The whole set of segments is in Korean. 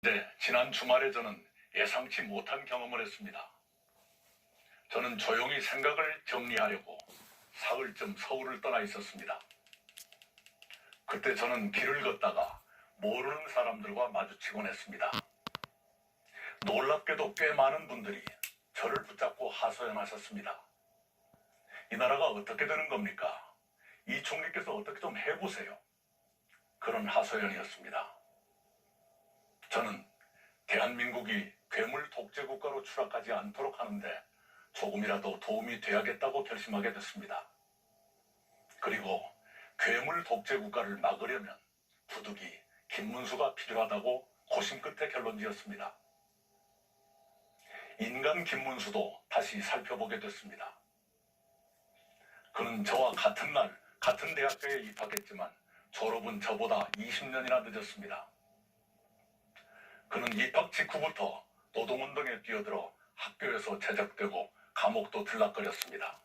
네, 지난 주말에 저는 예상치 못한 경험을 했습니다. 저는 조용히 생각을 정리하려고 사흘쯤 서울을 떠나 있었습니다. 그때 저는 길을 걷다가 모르는 사람들과 마주치곤 했습니다. 놀랍게도 꽤 많은 분들이 저를 붙잡고 하소연하셨습니다. 이 나라가 어떻게 되는 겁니까? 이 총리께서 어떻게 좀 해보세요. 그런 하소연이었습니다. 저는 대한민국이 괴물 독재 국가로 추락하지 않도록 하는데 조금이라도 도움이 돼야겠다고 결심하게 됐습니다. 그리고 괴물 독재 국가를 막으려면 부득이 김문수가 필요하다고 고심 끝에 결론지었습니다. 인간 김문수도 다시 살펴보게 됐습니다. 그는 저와 같은 날 같은 대학교에 입학했지만 졸업은 저보다 20년이나 늦었습니다. 그는 입학 직후부터 노동운동에 뛰어들어 학교에서 제적되고 감옥도 들락거렸습니다.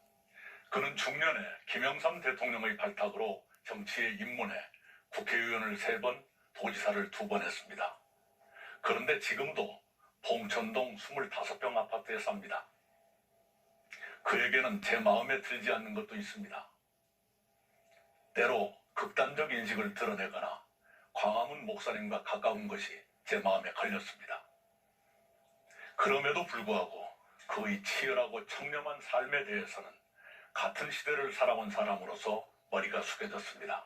그는 중년에 김영삼 대통령의 발탁으로 정치에 입문해 국회의원을 3번, 도지사를 2번 했습니다. 그런데 지금도 봉천동 25평 아파트에 삽니다. 그에게는 제 마음에 들지 않는 것도 있습니다. 때로 극단적 인식을 드러내거나 광화문 목사님과 가까운 것이 제 마음에 걸렸습니다. 그럼에도 불구하고 그의 치열하고 청렴한 삶에 대해서는 같은 시대를 살아온 사람으로서 머리가 숙여졌습니다.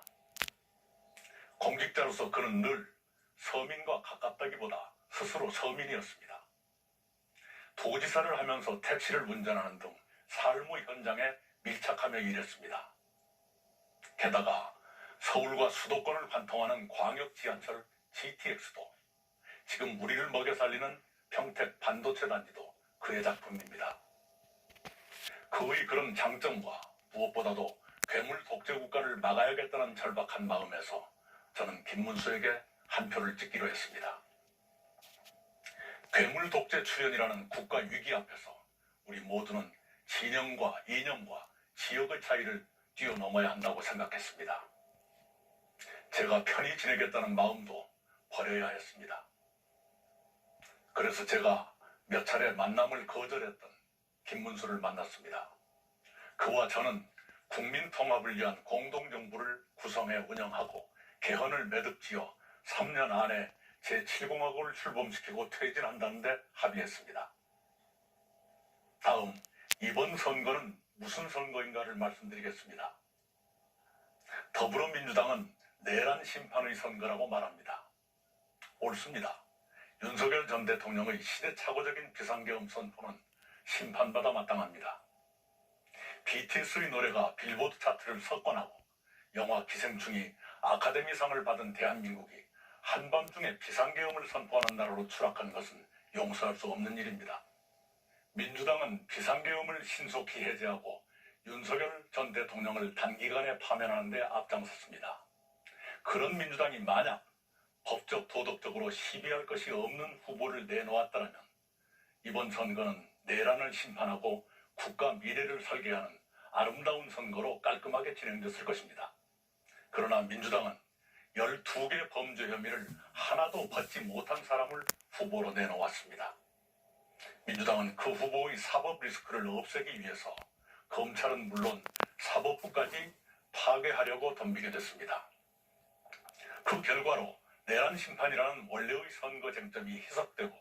공직자로서 그는 늘 서민과 가깝다기보다 스스로 서민이었습니다. 도지사를 하면서 택시를 운전하는 등 삶의 현장에 밀착하며 일했습니다. 게다가 서울과 수도권을 관통하는 광역 지하철 GTX도 지금 우리를 먹여 살리는 평택 반도체 단지도 그의 작품입니다. 그의 그런 장점과 무엇보다도 괴물 독재 국가를 막아야겠다는 절박한 마음에서 저는 김문수에게 한 표를 찍기로 했습니다. 괴물 독재 출현이라는 국가 위기 앞에서 우리 모두는 진영과 이념과 지역의 차이를 뛰어넘어야 한다고 생각했습니다. 제가 편히 지내겠다는 마음도 버려야 했습니다. 그래서 제가 몇 차례 만남을 거절했던 김문수를 만났습니다. 그와 저는 국민 통합을 위한 공동정부를 구성해 운영하고 개헌을 매듭지어 3년 안에 제7공화국을 출범시키고 퇴진한다는데 합의했습니다. 다음, 이번 선거는 무슨 선거인가를 말씀드리겠습니다. 더불어민주당은 내란 심판의 선거라고 말합니다. 옳습니다. 윤석열 전 대통령의 시대착오적인 비상계엄 선포는 심판받아 마땅합니다. BTS의 노래가 빌보드 차트를 석권하고 영화 기생충이 아카데미상을 받은 대한민국이 한밤중에 비상계엄을 선포하는 나라로 추락한 것은 용서할 수 없는 일입니다. 민주당은 비상계엄을 신속히 해제하고 윤석열 전 대통령을 단기간에 파면하는 데 앞장섰습니다. 그런 민주당이 만약 법적 도덕적으로 시비할 것이 없는 후보를 내놓았다면 이번 선거는 내란을 심판하고 국가 미래를 설계하는 아름다운 선거로 깔끔하게 진행됐을 것입니다. 그러나 민주당은 12개 범죄 혐의를 하나도 받지 못한 사람을 후보로 내놓았습니다. 민주당은 그 후보의 사법 리스크를 없애기 위해서 검찰은 물론 사법부까지 파괴하려고 덤비게 됐습니다. 그 결과로 내란 심판이라는 원래의 선거 쟁점이 희석되고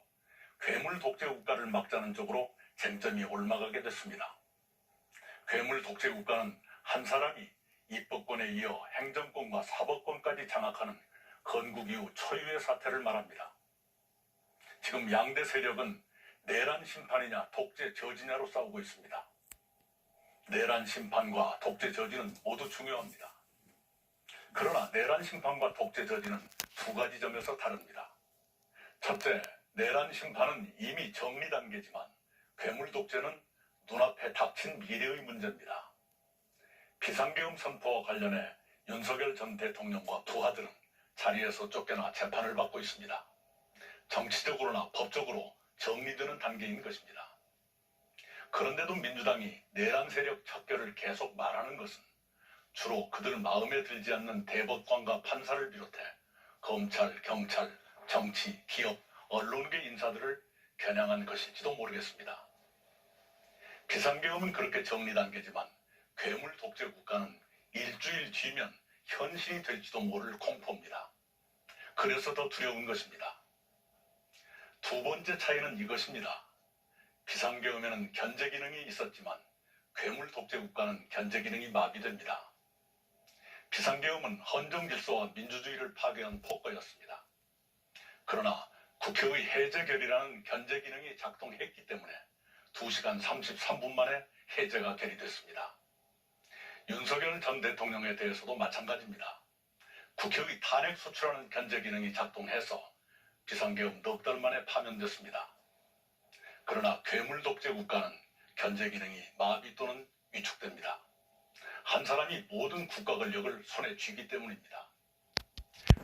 괴물 독재 국가를 막자는 쪽으로 쟁점이 옮아가게 됐습니다. 괴물 독재 국가는 한 사람이 입법권에 이어 행정권과 사법권까지 장악하는 건국 이후 초유의 사태를 말합니다. 지금 양대 세력은 내란 심판이냐 독재 저지냐로 싸우고 있습니다. 내란 심판과 독재 저지는 모두 중요합니다. 그러나 내란 심판과 독재 저지는 2가지 점에서 다릅니다. 첫째, 내란 심판은 이미 정리 단계지만 괴물 독재는 눈앞에 닥친 미래의 문제입니다. 비상계엄 선포와 관련해 윤석열 전 대통령과 부하들은 자리에서 쫓겨나 재판을 받고 있습니다. 정치적으로나 법적으로 정리되는 단계인 것입니다. 그런데도 민주당이 내란 세력 척결을 계속 말하는 것은 주로 그들 마음에 들지 않는 대법관과 판사를 비롯해 검찰, 경찰, 정치, 기업, 언론계 인사들을 겨냥한 것일지도 모르겠습니다. 비상계엄은 그렇게 정리단계지만 괴물 독재 국가는 일주일 뒤면 현실이 될지도 모를 공포입니다. 그래서 더 두려운 것입니다. 두 번째 차이는 이것입니다. 비상계엄에는 견제 기능이 있었지만 괴물 독재 국가는 견제 기능이 마비됩니다. 비상계엄은 헌정 질서와 민주주의를 파괴한 폭거였습니다. 그러나 국회의 해제 결의라는 견제 기능이 작동했기 때문에 2시간 33분 만에 해제가 결의됐습니다. 윤석열 전 대통령에 대해서도 마찬가지입니다. 국회의 탄핵 소추라는 견제 기능이 작동해서 비상계엄 넉 달 만에 파면됐습니다. 그러나 괴물 독재 국가는 견제 기능이 마비 또는 위축됩니다. 한 사람이 모든 국가 권력을 손에 쥐기 때문입니다.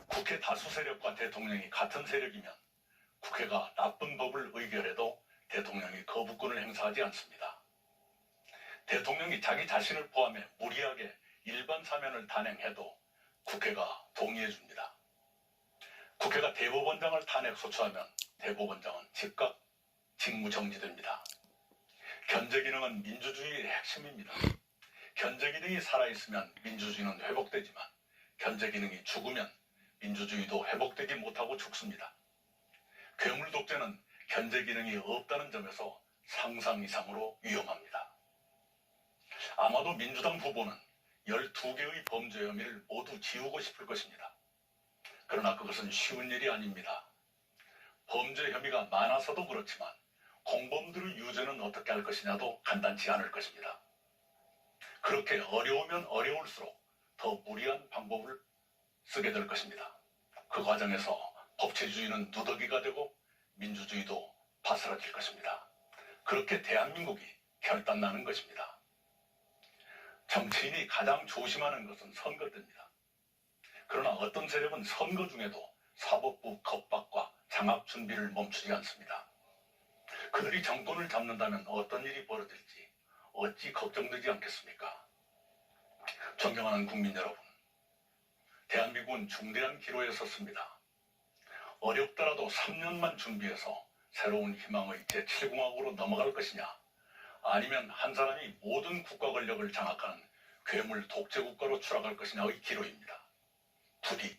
국회 다수 세력과 대통령이 같은 세력이면 국회가 나쁜 법을 의결해도 대통령이 거부권을 행사하지 않습니다. 대통령이 자기 자신을 포함해 무리하게 일반 사면을 단행해도 국회가 동의해 줍니다. 국회가 대법원장을 탄핵 소추하면 대법원장은 즉각 직무정지됩니다. 견제 기능은 민주주의의 핵심입니다. 견제 기능이 살아있으면 민주주의는 회복되지만 견제 기능이 죽으면 민주주의도 회복되지 못하고 죽습니다. 괴물 독재는 견제 기능이 없다는 점에서 상상 이상으로 위험합니다. 아마도 민주당 후보는 12개의 범죄 혐의를 모두 지우고 싶을 것입니다. 그러나 그것은 쉬운 일이 아닙니다. 범죄 혐의가 많아서도 그렇지만 공범들의 유죄는 어떻게 할 것이냐도 간단치 않을 것입니다. 그렇게 어려우면 어려울수록 더 무리한 방법을 쓰게 될 것입니다. 그 과정에서 법치주의는 누더기가 되고 민주주의도 바스라질 것입니다. 그렇게 대한민국이 결단나는 것입니다. 정치인이 가장 조심하는 것은 선거 때입니다. 그러나 어떤 세력은 선거 중에도 사법부 겁박과 장악 준비를 멈추지 않습니다. 그들이 정권을 잡는다면 어떤 일이 벌어질지 어찌 걱정되지 않겠습니까? 존경하는 국민 여러분, 대한민국은 중대한 기로에 섰습니다. 어렵더라도 3년만 준비해서 새로운 희망의 제7공화국으로 넘어갈 것이냐, 아니면 한 사람이 모든 국가 권력을 장악하는 괴물 독재 국가로 추락할 것이냐의 기로입니다. 부디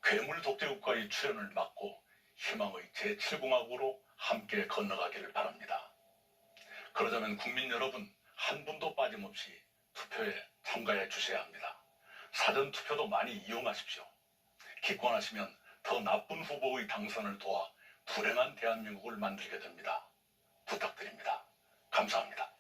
괴물 독재 국가의 출현을 막고 희망의 제7공화국으로 함께 건너가기를 바랍니다. 그러자면 국민 여러분 한 분도 빠짐없이 투표에 참가해 주셔야 합니다. 사전투표도 많이 이용하십시오. 기권하시면 더 나쁜 후보의 당선을 도와 불행한 대한민국을 만들게 됩니다. 부탁드립니다. 감사합니다.